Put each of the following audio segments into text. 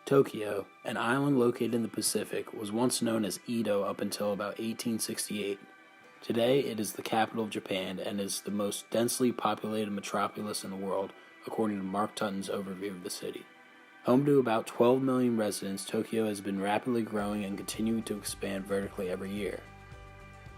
Tokyo, an island located in the Pacific, was once known as Edo up until about 1868. Today, it is the capital of Japan and is the most densely populated metropolis in the world, according to Mark Tutton's overview of the city. Home to about 12 million residents, Tokyo has been rapidly growing and continuing to expand vertically every year.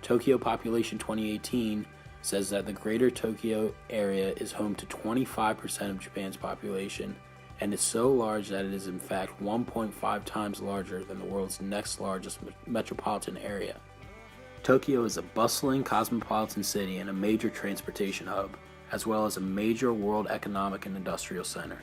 Tokyo Population 2018 says that the Greater Tokyo area is home to 25% of Japan's population and is so large that it is in fact 1.5 times larger than the world's next largest metropolitan area. Tokyo is a bustling cosmopolitan city and a major transportation hub, as well as a major world economic and industrial center.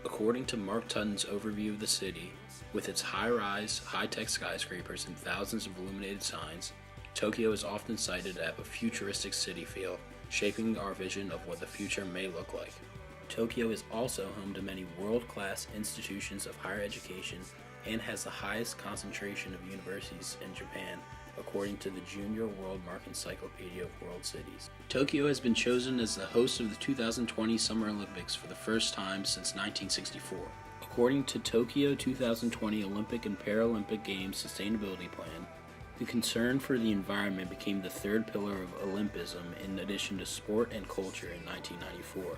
According to Mark Tutton's overview of the city, with its high-rise, high-tech skyscrapers and thousands of illuminated signs, Tokyo is often cited to have a futuristic city feel, shaping our vision of what the future may look like. Tokyo is also home to many world-class institutions of higher education and has the highest concentration of universities in Japan, according to the Junior Worldmark Encyclopedia of World Cities. Tokyo has been chosen as the host of the 2020 Summer Olympics for the first time since 1964. According to Tokyo 2020 Olympic and Paralympic Games Sustainability Plan, the concern for the environment became the third pillar of Olympism in addition to sport and culture in 1994,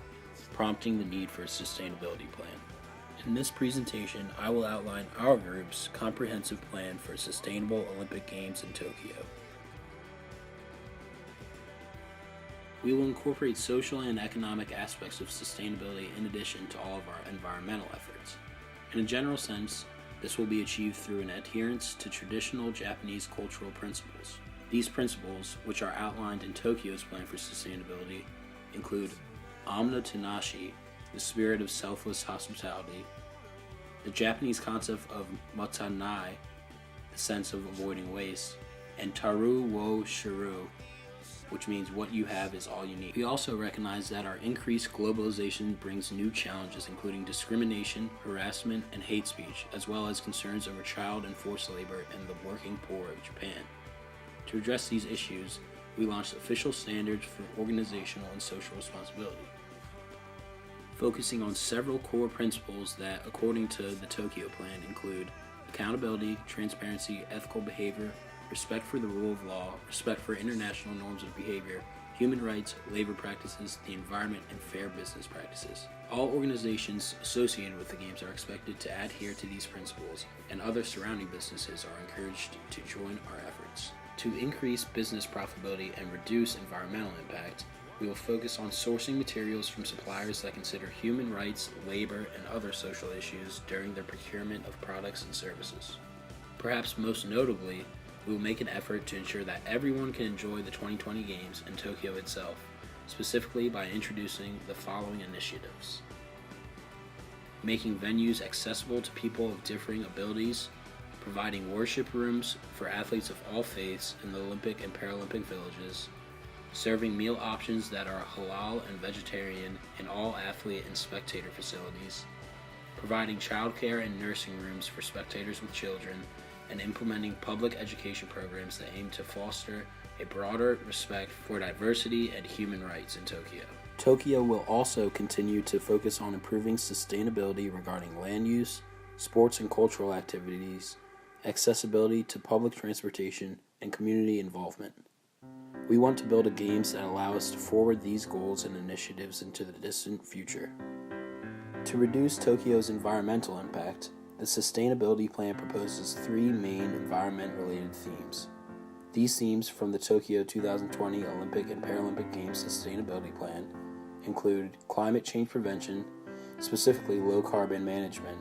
prompting the need for a sustainability plan. In this presentation, I will outline our group's comprehensive plan for sustainable Olympic Games in Tokyo. We will incorporate social and economic aspects of sustainability in addition to all of our environmental efforts. In a general sense, this will be achieved through an adherence to traditional Japanese cultural principles. These principles, which are outlined in Tokyo's plan for sustainability, include Omotenashi, the spirit of selfless hospitality, the Japanese concept of motanai, the sense of avoiding waste, and taru wo shiru, which means what you have is all you need. We also recognize that our increased globalization brings new challenges, including discrimination, harassment, and hate speech, as well as concerns over child and forced labor and the working poor of Japan. To address these issues, we launched official standards for organizational and social responsibility, focusing on several core principles that, according to the Tokyo Plan, include accountability, transparency, ethical behavior, respect for the rule of law, respect for international norms of behavior, human rights, labor practices, the environment, and fair business practices. All organizations associated with the Games are expected to adhere to these principles, and other surrounding businesses are encouraged to join our efforts. To increase business profitability and reduce environmental impact, we will focus on sourcing materials from suppliers that consider human rights, labor, and other social issues during their procurement of products and services. Perhaps most notably, we will make an effort to ensure that everyone can enjoy the 2020 Games and Tokyo itself, specifically by introducing the following initiatives: making venues accessible to people of differing abilities, providing worship rooms for athletes of all faiths in the Olympic and Paralympic villages, serving meal options that are halal and vegetarian in all athlete and spectator facilities, providing childcare and nursing rooms for spectators with children, and implementing public education programs that aim to foster a broader respect for diversity and human rights in Tokyo. Tokyo will also continue to focus on improving sustainability regarding land use, sports and cultural activities, accessibility to public transportation, and community involvement. We want to build a Games that allow us to forward these goals and initiatives into the distant future. To reduce Tokyo's environmental impact, the Sustainability Plan proposes three main environment-related themes. These themes from the Tokyo 2020 Olympic and Paralympic Games Sustainability Plan include climate change prevention, specifically low-carbon management,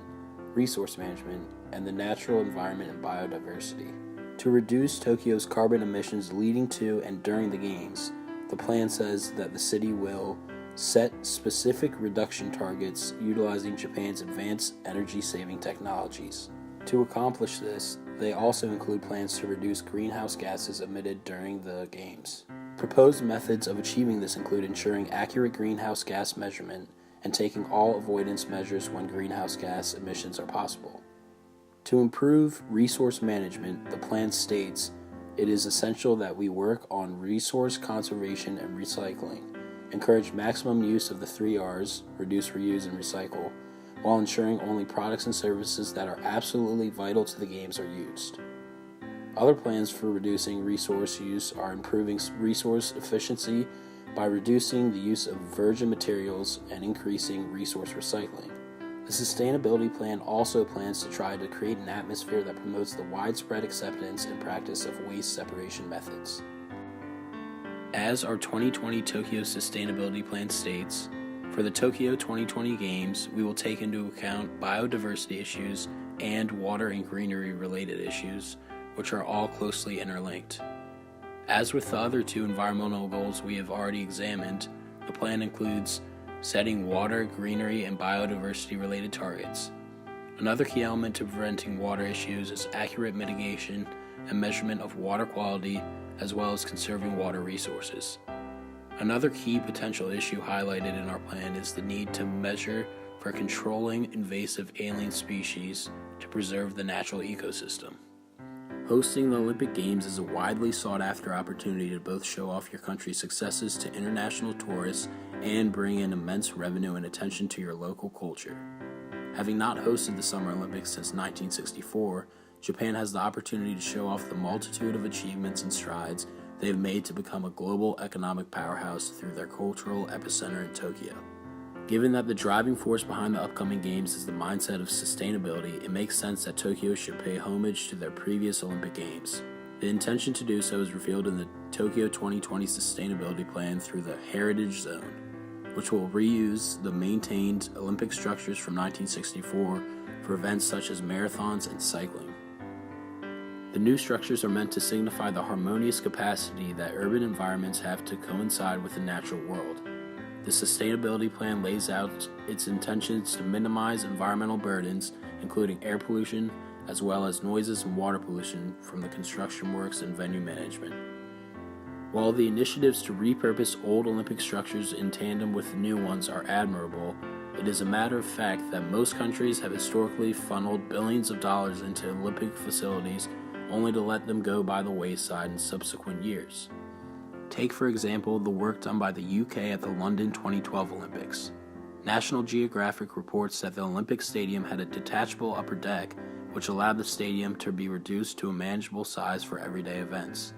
resource management, and the natural environment and biodiversity. To reduce Tokyo's carbon emissions leading to and during the Games, the plan says that the city will set specific reduction targets utilizing Japan's advanced energy-saving technologies. To accomplish this, they also include plans to reduce greenhouse gases emitted during the Games. Proposed methods of achieving this include ensuring accurate greenhouse gas measurement and taking all avoidance measures when greenhouse gas emissions are possible. To improve resource management, the plan states it is essential that we work on resource conservation and recycling, encourage maximum use of the 3 R's, reduce, reuse, and recycle, while ensuring only products and services that are absolutely vital to the games are used. Other plans for reducing resource use are improving resource efficiency by reducing the use of virgin materials and increasing resource recycling. The sustainability plan also plans to try to create an atmosphere that promotes the widespread acceptance and practice of waste separation methods. As our 2020 Tokyo Sustainability Plan states, for the Tokyo 2020 Games, we will take into account biodiversity issues and water and greenery related issues, which are all closely interlinked. As with the other two environmental goals we have already examined, the plan includes setting water, greenery, and biodiversity related targets. Another key element to preventing water issues is accurate mitigation and measurement of water quality, as well as conserving water resources. Another key potential issue highlighted in our plan is the need to measure for controlling invasive alien species to preserve the natural ecosystem. Hosting the Olympic Games is a widely sought-after opportunity to both show off your country's successes to international tourists and bring in immense revenue and attention to your local culture. Having not hosted the Summer Olympics since 1964, Japan has the opportunity to show off the multitude of achievements and strides they have made to become a global economic powerhouse through their cultural epicenter in Tokyo. Given that the driving force behind the upcoming Games is the mindset of sustainability, it makes sense that Tokyo should pay homage to their previous Olympic Games. The intention to do so is revealed in the Tokyo 2020 Sustainability Plan through the Heritage Zone, which will reuse the maintained Olympic structures from 1964 for events such as marathons and cycling. The new structures are meant to signify the harmonious capacity that urban environments have to coincide with the natural world. The sustainability plan lays out its intentions to minimize environmental burdens, including air pollution, as well as noises and water pollution from the construction works and venue management. While the initiatives to repurpose old Olympic structures in tandem with the new ones are admirable, it is a matter of fact that most countries have historically funneled billions of dollars into Olympic facilities only to let them go by the wayside in subsequent years. Take, for example, the work done by the UK at the London 2012 Olympics. National Geographic reports that the Olympic Stadium had a detachable upper deck, which allowed the stadium to be reduced to a manageable size for everyday events.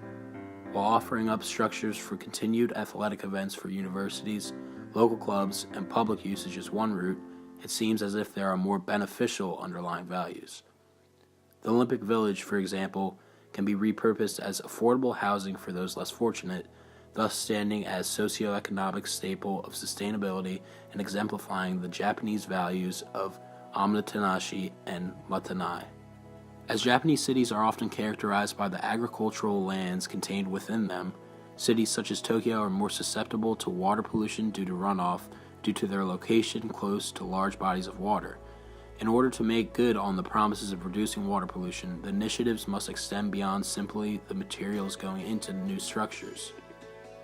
While offering up structures for continued athletic events for universities, local clubs, and public usage as one route, it seems as if there are more beneficial underlying values. The Olympic Village, for example, can be repurposed as affordable housing for those less fortunate, thus standing as socioeconomic staple of sustainability and exemplifying the Japanese values of omotenashi and matanai. As Japanese cities are often characterized by the agricultural lands contained within them, cities such as Tokyo are more susceptible to water pollution due to runoff due to their location close to large bodies of water. In order to make good on the promises of reducing water pollution, the initiatives must extend beyond simply the materials going into new structures.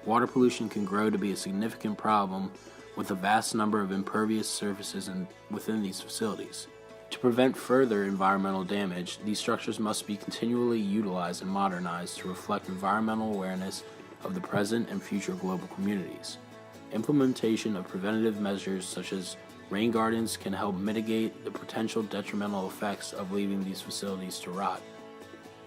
Water pollution can grow to be a significant problem with a vast number of impervious surfaces within these facilities. To prevent further environmental damage, these structures must be continually utilized and modernized to reflect environmental awareness of the present and future global communities. Implementation of preventative measures such as rain gardens can help mitigate the potential detrimental effects of leaving these facilities to rot.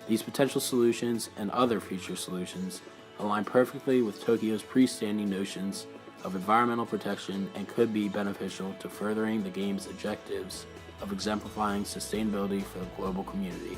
These potential solutions and other future solutions align perfectly with Tokyo's pre-standing notions of environmental protection and could be beneficial to furthering the game's objectives of exemplifying sustainability for the global community.